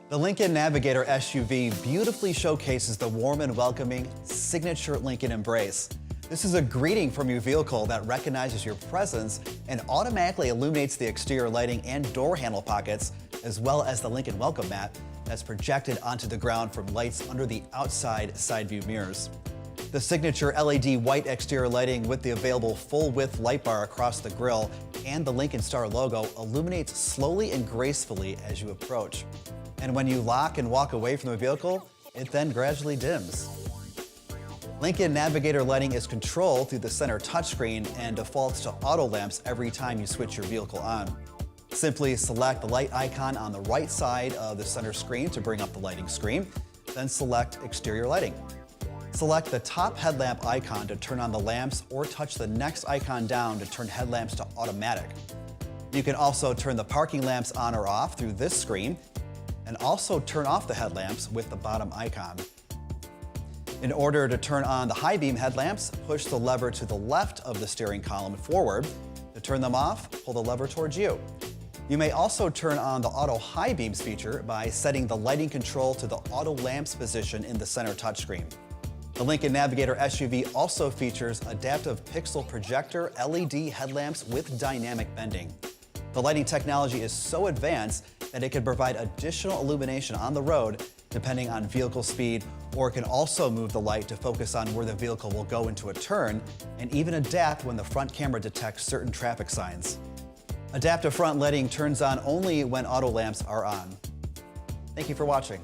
The Lincoln Navigator SUV beautifully showcases the warm and welcoming signature Lincoln embrace. This is a greeting from your vehicle that recognizes your presence and automatically illuminates the exterior lighting and door handle pockets, as well as the Lincoln welcome mat that's projected onto the ground from lights under the outside side view mirrors. The signature LED white exterior lighting with the available full-width light bar across the grille and the Lincoln Star logo illuminates slowly and gracefully as you approach. And when you lock and walk away from the vehicle, it then gradually dims. Lincoln Navigator lighting is controlled through the center touchscreen and defaults to auto lamps every time you switch your vehicle on. Simply select the light icon on the right side of the center screen to bring up the lighting screen, then select exterior lighting. Select the top headlamp icon to turn on the lamps or touch the next icon down to turn headlamps to automatic. You can also turn the parking lamps on or off through this screen and also turn off the headlamps with the bottom icon. In order to turn on the high beam headlamps, push the lever to the left of the steering column forward. To turn them off, pull the lever towards you. You may also turn on the auto high beams feature by setting the lighting control to the auto lamps position in the center touchscreen. The Lincoln Navigator SUV also features adaptive pixel projector LED headlamps with dynamic bending. The lighting technology is so advanced that it can provide additional illumination on the road depending on vehicle speed, or it can also move the light to focus on where the vehicle will go into a turn and even adapt when the front camera detects certain traffic signs. Adaptive front lighting turns on only when auto lamps are on. Thank you for watching.